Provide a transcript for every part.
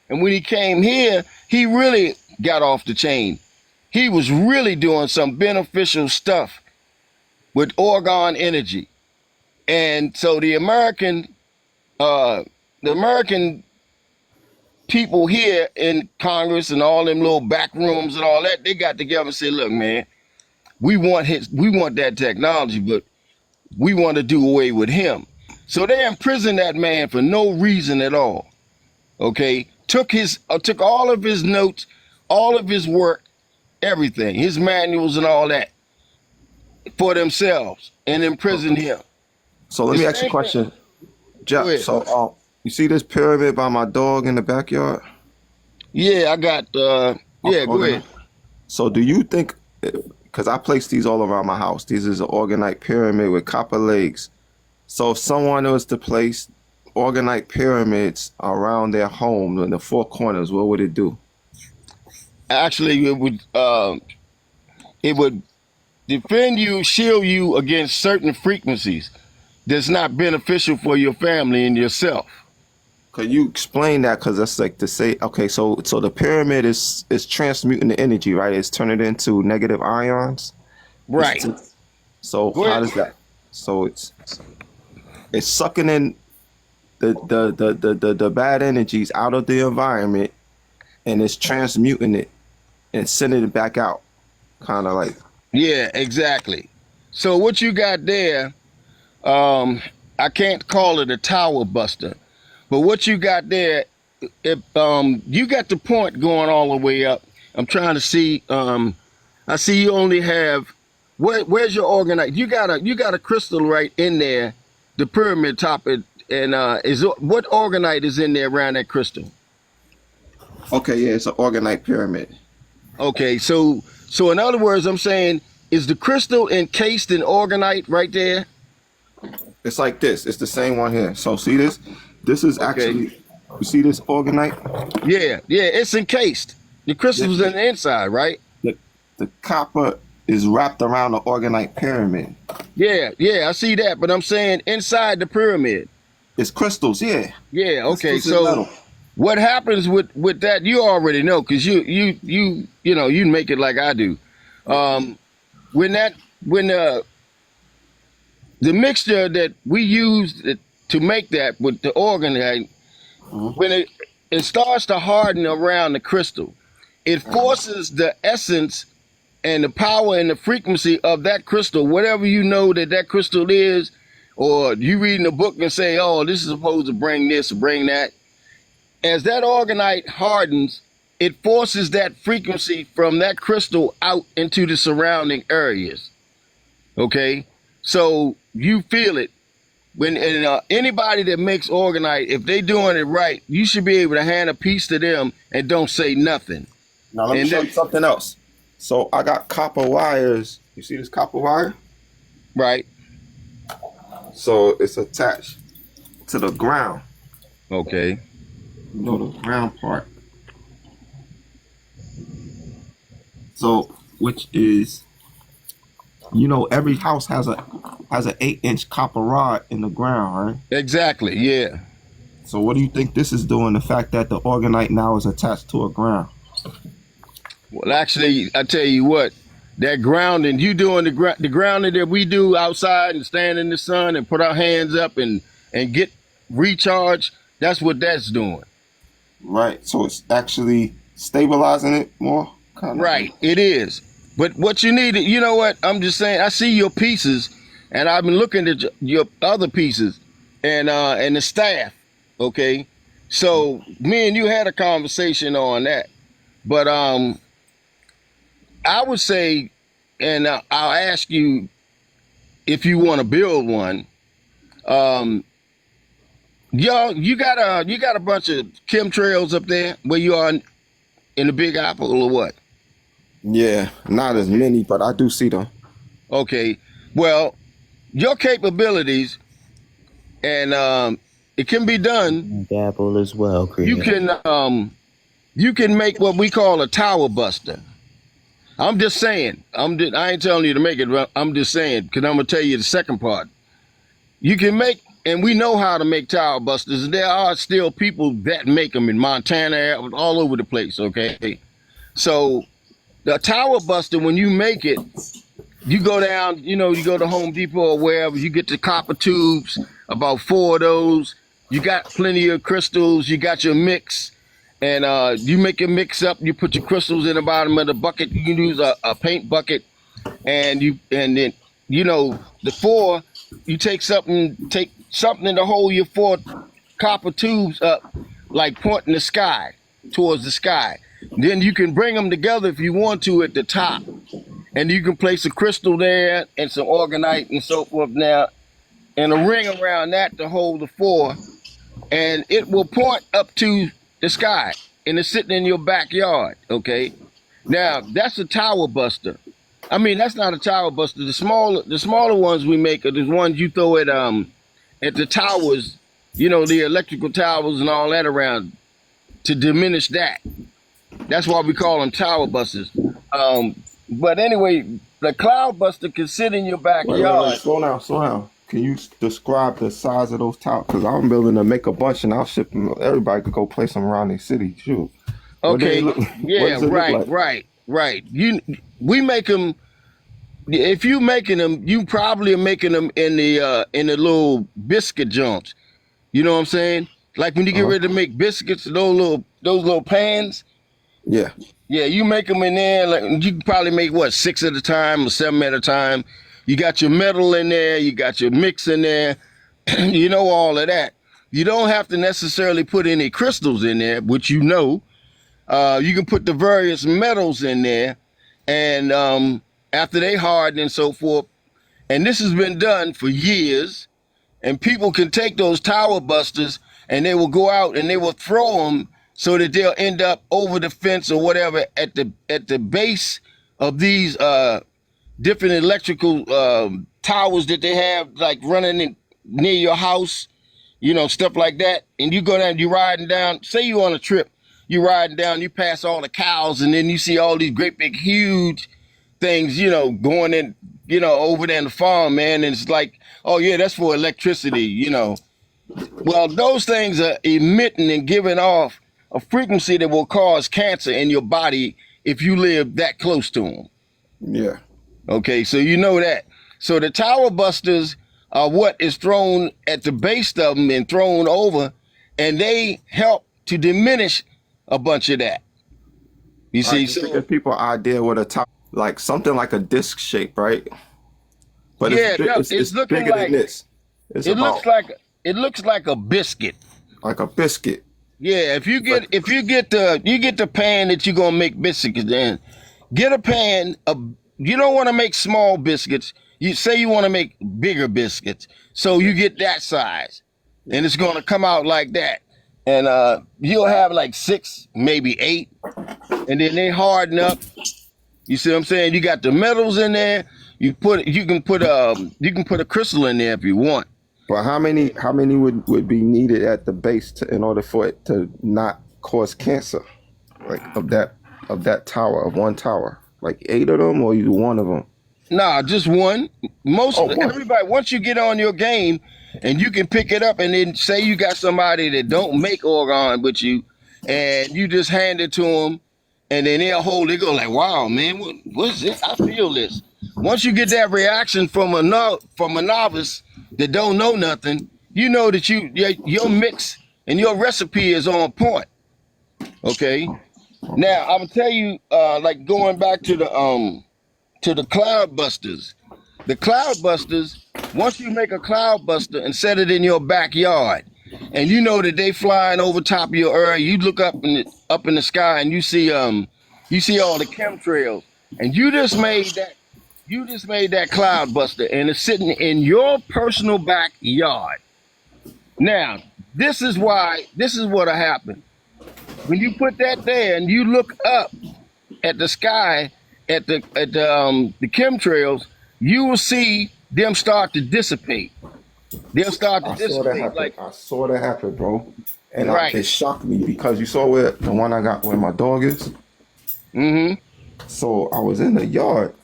And when he came here, he really got off the chain. He was really doing some beneficial stuff with orgone energy. And so the American people here in Congress and all them little back rooms and all that, they got together and said, look, man, we want that technology, but we want to do away with him. So they imprisoned that man for no reason at all. Okay, took all of his notes, all of his work, everything, his manuals and all that for themselves, and imprisoned him. So let me ask you a question, Jeff. So you see this pyramid by my dog in the backyard? Yeah, I got. Yeah, go ahead. So do you think? Because I place these all around my house. These is an Orgonite pyramid with copper legs. So if someone was to place Orgonite pyramids around their home in the four corners, what would it do? Actually, it would defend you, shield you against certain frequencies that's not beneficial for your family and yourself. Could you explain that? Because that's like to say, okay, so the pyramid is transmuting the energy, right? It's turning it into negative ions, right? So how does that? So it's sucking in the bad energies out of the environment, and it's transmuting it and sending it back out, kind of like. Yeah, exactly. So what you got there, I can't call it a tower buster. But what you got there, you got the point going all the way up. I'm trying to see. I see you only have. Where's your orgonite? You got a crystal right in there, the pyramid top. And is what orgonite is in there around that crystal? Okay, yeah, it's an orgonite pyramid. Okay, so in other words, I'm saying, is the crystal encased in orgonite right there? It's like this. It's the same one here. So see this? This is actually, you see this orgonite? Yeah, it's encased. The crystal's in the inside, right? The copper is wrapped around the orgonite pyramid. Yeah, I see that, but I'm saying inside the pyramid. It's crystals, yeah. Yeah, okay. So what happens with that, you already know, because you make it like I do. When the mixture that we use to make that with the orgonite, when it starts to harden around the crystal, it forces the essence and the power and the frequency of that crystal, whatever you know that crystal is, or you reading a book and say, oh, this is supposed to bring this or bring that. As that orgonite hardens, it forces that frequency from that crystal out into the surrounding areas. Okay? So you feel it. When anybody that makes orgonite, if they doing it right, you should be able to hand a piece to them and don't say nothing. Now let me show you something else. So I got copper wires. You see this copper wire? Right. So it's attached to the ground. Okay. You know, the ground part. So, which is, every house has an 8-inch copper rod in the ground, right? Exactly. Yeah. So what do you think this is doing? The fact that the orgonite now is attached to a ground. Well, actually, I tell you what, that grounding, you doing the grounding that we do outside and stand in the sun and put our hands up and get recharged, that's what that's doing. Right. So it's actually stabilizing it more? Right. It is. But what you need, you know what? I'm just saying, I see your pieces, and I've been looking at your other pieces and the staff. Okay. So me and you had a conversation on that. But I would say, and I'll ask you if you want to build one. You got a bunch of chemtrails up there where you are in the Big Apple, or what? Yeah, not as many, but I do see them. Okay, well, your capabilities, and it can be done. Big Apple as well. You can make what we call a tower buster. I'm just saying. I ain't telling you to make it. I'm just saying, because I'm gonna tell you the second part. You can make and we know how to make tower busters. There are still people that make them in Montana, all over the place. Okay, so the tower buster, when you make it, you go down, you go to Home Depot or wherever, you get the copper tubes, about 4 of those. You got plenty of crystals. You got your mix, and you make your mix up. You put your crystals in the bottom of the bucket. You can use a paint bucket, and then the 4. You take something to hold your 4 copper tubes up, like pointing the sky towards the sky. Then you can bring them together if you want to at the top. And you can place a crystal there and some orgonite and so forth now, and a ring around that to hold the 4, and it will point up to the sky, and it's sitting in your backyard. Okay, now that's a tower buster. I mean, that's not a tower buster. The smaller ones we make are the ones you throw at the towers, the electrical towers and all that around to diminish that. That's why we call them tower busters. But anyway, the cloud buster can sit in your backyard. Wait, slow down. Can you describe the size of those towers? Because I'm building to make a bunch, and I'll ship them. Everybody could go place them around their city. Shoot. Okay. Yeah. Right. We make them. If you making them, you probably are making them in the little biscuit joints. You know what I'm saying? Like when you get ready to make biscuits, those little pans. Yeah. Yeah, you make them in there. Like you can probably make 6 at a time or 7 at a time. You got your metal in there. You got your mix in there. All of that. You don't have to necessarily put any crystals in there, which you can put the various metals in there, and after they harden and so forth. And this has been done for years. And people can take those tower busters and they will go out and they will throw them so that they'll end up over the fence or whatever at the base of these different electrical towers that they have, like running near your house, stuff like that. And you go down, you riding down, say you on a trip, you riding down, you pass all the cows, and then you see all these great big huge things, going in, over there in the farm, man. And it's like, oh yeah, that's for electricity, Well, those things are emitting and giving off a frequency that will cause cancer in your body if you live that close to them. Yeah. Okay, so you know that. So the tower busters are what is thrown at the base of them and thrown over, and they help to diminish a bunch of that. You see, so give people an idea what a tower, like something like a disc shape, right? But yeah, it's looking bigger like than this. It looks like a biscuit. Like a biscuit. Yeah, if you get the pan that you're gonna make biscuits in, get a pan of. You don't want to make small biscuits. You say you want to make bigger biscuits, so you get that size, and it's gonna come out like that. And you'll have like 6, maybe 8, and then they harden up. You see what I'm saying? You got the metals in there. You can put a crystal in there if you want. But how many would be needed at the base in order for it to not cause cancer, like of that tower, of one tower, like 8 of them, or you 1 of them? Nah, just one. Everybody, once you get on your game and you can pick it up, and then say you got somebody that don't make Orgon with you, and you just hand it to them, and then they'll hold it, go like, wow, man, what's this? I feel this. Once you get that reaction from a novice that don't know nothing, you know that your mix and your recipe is on point. Okay. Now I'm gonna tell you, like going back to the cloud busters. The cloud busters, once you make a cloud buster and set it in your backyard, and you know that they flying over top of your area, you look up in the sky and you see all the chemtrails, and you just made that cloud buster, and it's sitting in your personal backyard. Now, this is what happened. When you put that there and you look up at the sky at the chemtrails, you will see them start to dissipate. They'll start to dissipate. I saw that happen, bro. And right. It shocked me because you saw where the one I got where my dog is. Mm-hmm. So I was in the yard,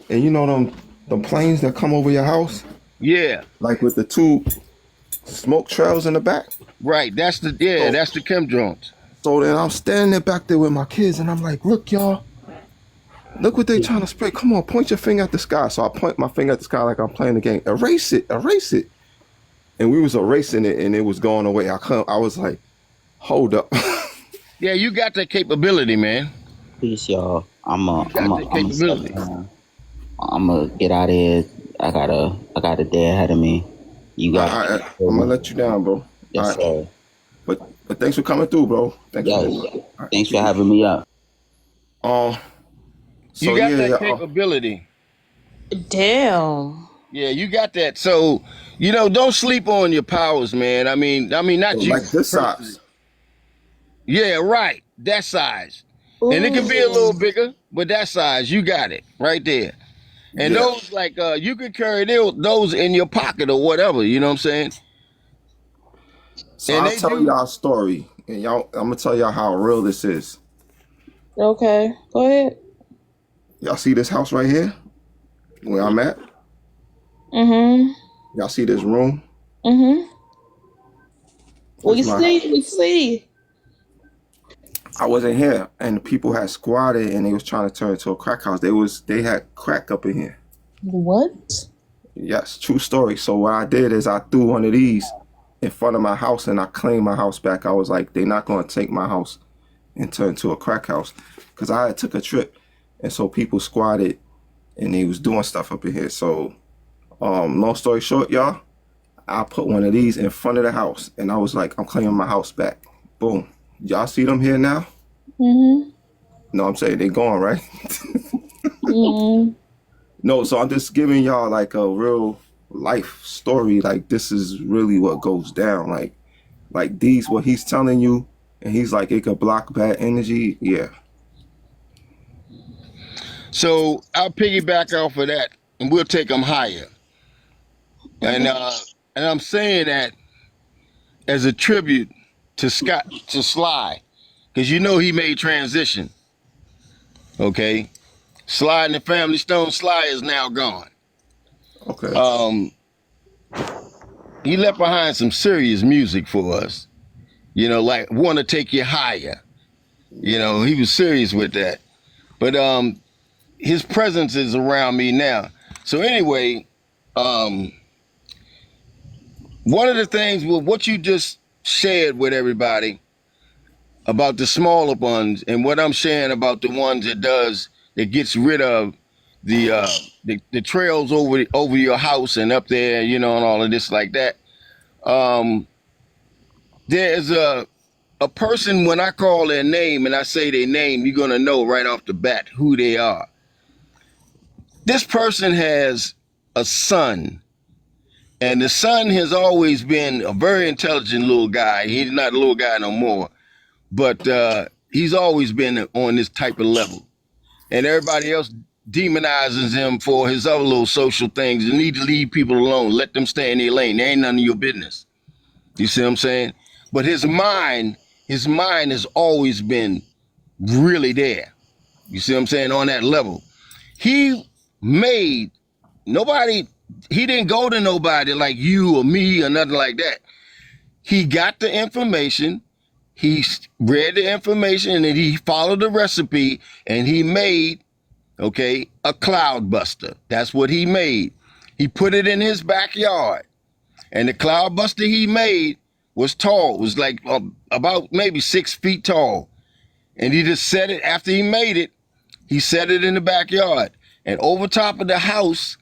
and you know them planes that come over your house? Yeah. Like with the 2 smoke trails in the back. Right. That's the So, that's the chem joints. so then I'm standing there back there with my kids, and I'm like, look, y'all, look what they trying to spray. Come on, point your finger at the sky. So I point my finger at the sky like I'm playing the game. Erase it, erase it. And we was erasing it, and it was going away. I was like, hold up. Yeah, you got that capability, man. Peace, y'all. I'm a, You got I'm a, that I'm a step capability. down. I'm gonna get out of here. I got a day ahead of me. You got. I'm gonna let you down, bro. Yes, All right. sir. But thanks for coming through, bro. Thanks Yeah. for Yeah. All right. Thanks for having me up. Um. You So got yeah, that capability. Damn. Yeah, you got that. So, don't sleep on your powers, man. I mean, not you like this personally. size. Yeah, right. That size. And it can be a Ooh. little bigger, but that size, you got it right there. And Yeah. those, like, you can carry those in your pocket or whatever. You know what I'm saying? So And I'll they tell do. y'all a story, and I'm gonna tell y'all how real this is. Okay, go ahead. Y'all see this house right here, where I'm at? Mm-hmm. Y'all see this room? Mm-hmm. We That's my house. see, we see. I wasn't here, and the people had squatted, and they was trying to turn it into a crack house. They had crack up in here. What? Yes, true story. So what I did is I threw one of these in front of my house, and I claimed my house back. I was like, they're not gonna take my house and turn it into a crack house, because I had took a trip, and so people squatted, and they was doing stuff up in here. So, long story short, y'all, I put one of these in front of the house, and I was like, I'm claiming my house back. Boom. Y'all see them here now? Mm-hmm. No, I'm saying they gone, right? Mm-hmm. No, so I'm just giving y'all like a real life story. Like this is really what goes down. Like these, what he's telling you, and he's like it could block bad energy. Yeah. So I'll piggyback off of that, and we'll take them higher. And I'm saying that as a tribute to Sly, because he made transition. Okay, Sly and the Family Stone. Sly is now gone. Okay. He left behind some serious music for us. Like "Want to Take You Higher." He was serious with that. But his presence is around me now. So anyway, one of the things with what you just shared with everybody about the smaller ones, and what I'm sharing about the ones that gets rid of the trails over your house and up there, and all of this like that. There's a person, when I call their name and I say their name, you're gonna know right off the bat who they are. This person has a son, and the son has always been a very intelligent little guy. He's not a little guy no more, but he's always been on this type of level. And everybody else demonizes him for his other little social things. You need to leave people alone. Let them stay in their lane. They ain't none of your business. You see what I'm saying? But his mind has always been really there. You see what I'm saying? On that level. He made nobody, he didn't go to nobody like you or me or nothing like that. He got the information, he read the information, and then he followed the recipe, and he made, a cloud buster. That's what he made. He put it in his backyard, and the cloud buster he made was tall. It was like about maybe 6 feet tall. And he just set it, after he made it, he set it in the backyard. And over top of the house,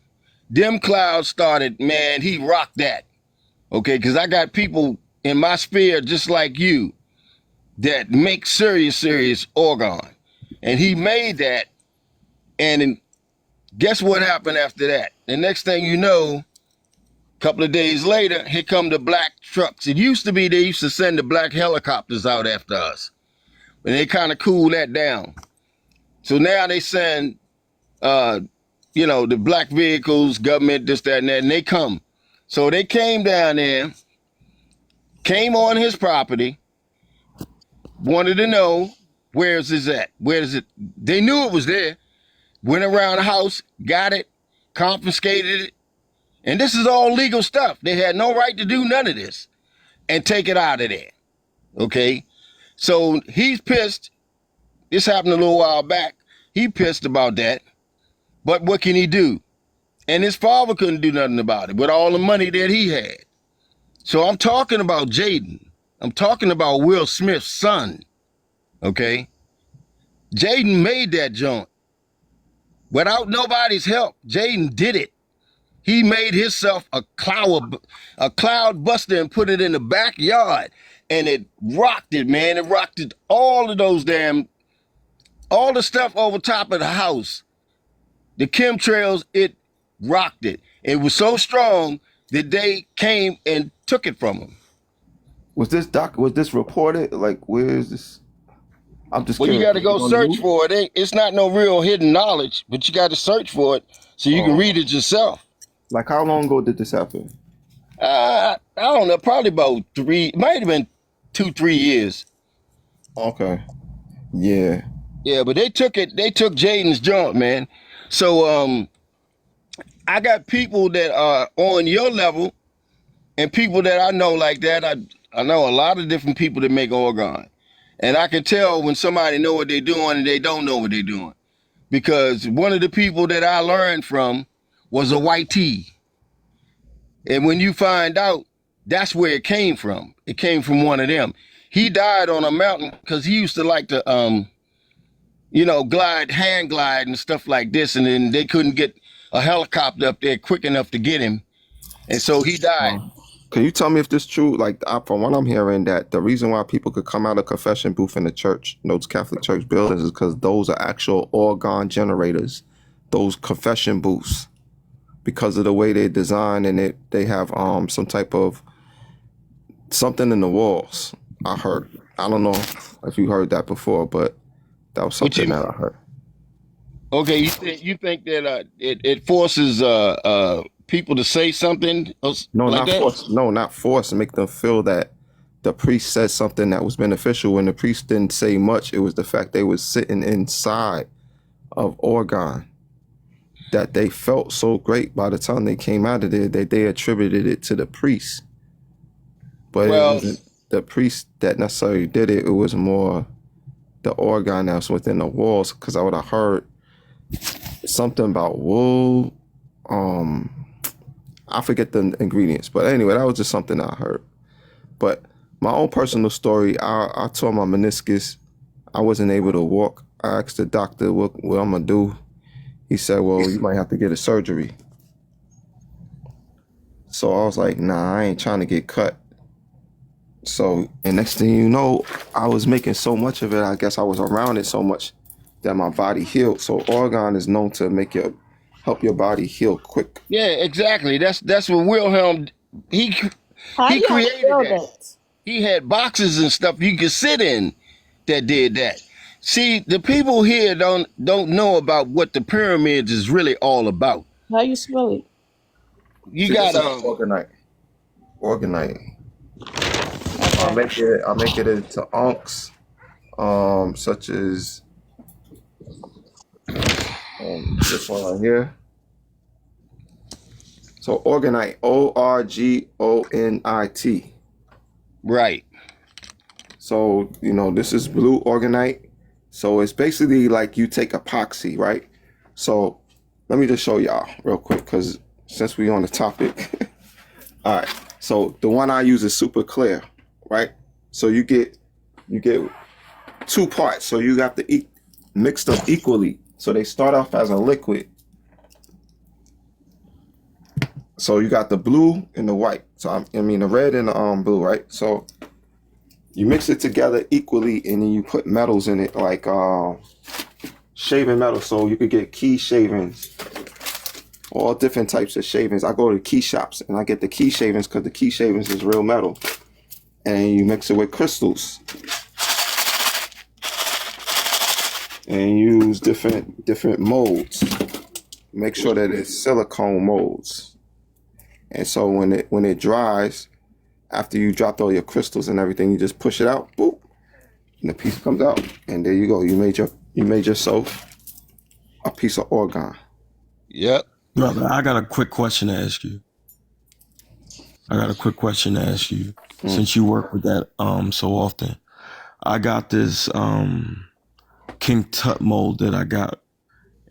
them clouds started, man, he rocked that. Okay, because I got people in my sphere just like you that make serious orgon. And he made that, and guess what happened after that? The next thing you know, a couple of days later, here come the black trucks. It used to be they used to send the black helicopters out after us. But they kind of cooled that down. So now they send, the black vehicles, government, this, that, and that, and they come. So they came down there, came on his property, wanted to know, where's this at? Where is it? They knew it was there. Went around the house, got it, confiscated it, and this is all legal stuff. They had no right to do none of this and take it out of there. Okay? So he's pissed. This happened a little while back. He pissed about that. But what can he do? And his father couldn't do nothing about it with all the money that he had. So I'm talking about Jaden. I'm talking about Will Smith's son. Okay? Jaden made that joint. Without nobody's help, Jaden did it. He made himself a cloud buster and put it in the backyard. And it rocked it, man. It rocked it, all of those all the stuff over top of the house. The chemtrails, it rocked it. It was so strong that they came and took it from him. Was this reported? Like, where is this? I'm just Well, you curious. got to go search for it. It's not no real hidden knowledge, but you got to search for it so you can read it yourself. Like, how long ago did this happen? I don't know, probably about might have been 2-3 years. Okay. Yeah. Yeah, but they took Jaden's junk, man. So I got people that are on your level and people that I know like that. I know a lot of different people that make orgone. And I can tell when somebody know what they're doing and they don't know what they're doing. Because one of the people that I learned from was a white tee. And when you find out, that's where it came from. It came from one of them. He died on a mountain because he used to like to, hand glide and stuff like this. And then they couldn't get a helicopter up there quick enough to get him. And so he died. Can you tell me if this is true? Like, from what I'm hearing, that the reason why people could come out of confession booth in the church, those Catholic church buildings, is because those are actual orgone generators, those confession booths, because of the way they design and they have some type of something in the walls. I heard. I don't know if you heard that before, but that was something that I heard. Okay, you think that it forces people to say something? No, like not that? force. No, not force. Make them feel that the priest said something that was beneficial. When the priest didn't say much, it was the fact they was sitting inside of orgone that they felt so great by the time they came out of there that they attributed it to the priest. But it wasn't the priest that necessarily did it. It was more the orgone that was within the walls. Because I would have heard something about wool. I forget the ingredients, but anyway, that was just something I heard. But my own personal story, I tore my meniscus. I wasn't able to walk. I asked the doctor what I'm gonna do. He said, well, you might have to get a surgery. So I was like, nah, I ain't trying to get cut. So, and next thing you know, I was making so much of it, I guess I was around it so much that my body healed. So orgone is known to help your body heal quick. Yeah, exactly. That's what Wilhelm, he created that. He had boxes and stuff you could sit in that did that. See, the people here don't know about what the pyramids is really all about. How you spell it? You got Orgonite. I'll make it into unks, such as this one right here. So Orgonite, Orgonite. Right. So, this is blue Orgonite. So it's basically like you take epoxy, right? So let me just show y'all real quick, because since we on the topic. All right. So the one I use is super clear, right? So you get 2 parts. So you have to mix them equally. So they start off as a liquid. So you got the blue and the white. So the red and the blue, right? So you mix it together equally, and then you put metals in it, like shaving metal. So you could get key shavings, all different types of shavings. I go to key shops and I get the key shavings because the key shavings is real metal. And you mix it with crystals and use different molds. Make sure that it's silicone molds. And so when it dries, after you dropped all your crystals and everything, you just push it out, boop, and the piece comes out, and there you go. You made yourself a piece of orgone. Yep. Brother, I got a quick question to ask you. I got a quick question to ask you. Since you work with that so often, I got this King Tut mold that I got,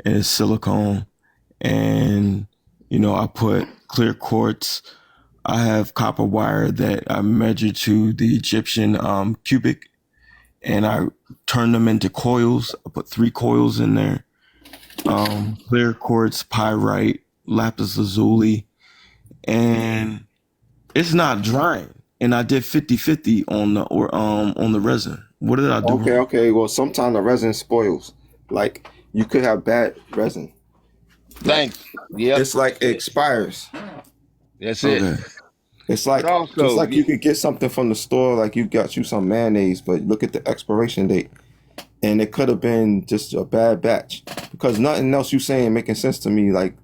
and it's silicone, and I put clear quartz. I have copper wire that I measure to the Egyptian cubic, and I turn them into coils. I put 3 coils in there. Clear quartz, pyrite, lapis lazuli, and it's not drying. And I did 50-50 on the resin. What did I do Okay, wrong? okay. Well, sometimes the resin spoils. Like you could have bad resin. Thanks. Yep. It's like it expires. That's it. Okay. It's like Also, just like you could get something from the store, like you got you some mayonnaise, but look at the expiration date, and it could have been just a bad batch because nothing else you saying making sense to me. Like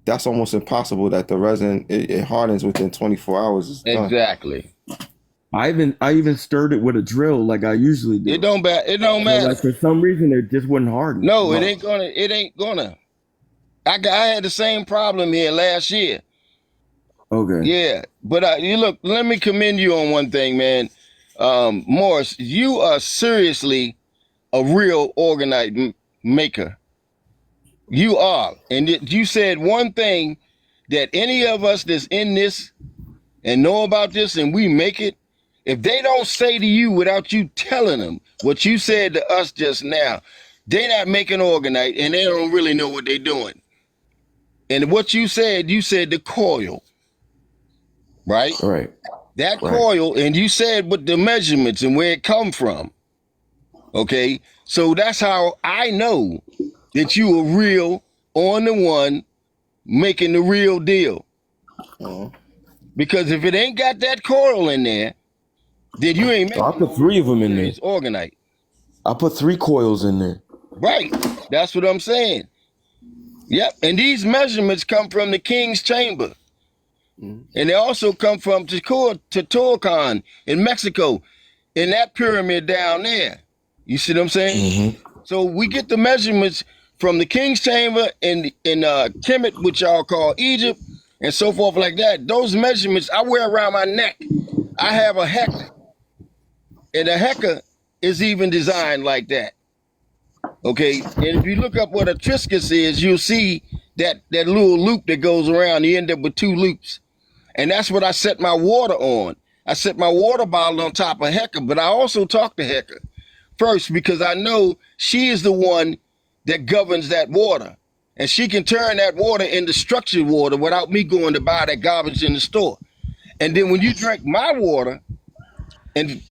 that's almost impossible that the resin it hardens within 24 hours. It's done. Exactly. I even stirred it with a drill like I usually do. It don't But matter. like for some reason it just wouldn't harden. No, it ain't gonna. I had the same problem here last year. Okay. Yeah, but you look. Let me commend you on one thing, man. Morris, you are seriously a real Orgonite maker. You are, and you said one thing that any of us that's in this and know about this, and we make it. If they don't say to you without you telling them what you said to us just now, they're not making Orgonite, and they don't really know what they're doing. And what you said the coil, right? Right. That Right. coil, and you said with the measurements and where it come from. Okay, so that's how I know that you are real on the one making the real deal. Uh-huh. Because if it ain't got that coil in there, then you ain't So I making put 3 of them in there. serious Orgonite. I put 3 coils in there. Right. That's what I'm saying. Yep. And these measurements come from the king's chamber. And they also come from Teotihuacan in Mexico, in that pyramid down there. You see what I'm saying? So we get the measurements from the king's chamber in Kemet, which y'all call Egypt, and so forth like that. Those measurements I wear around my neck. I have a hecker, and a hecker is even designed like that. Okay, and if you look up what a triscus is, you'll see that little loop that goes around. You end up with 2 loops. And that's what I set my water on. I set my water bottle on top of Hecker, but I also talk to Hecker first because I know she is the one that governs that water. And she can turn that water into structured water without me going to buy that garbage in the store. And then when you drink my water and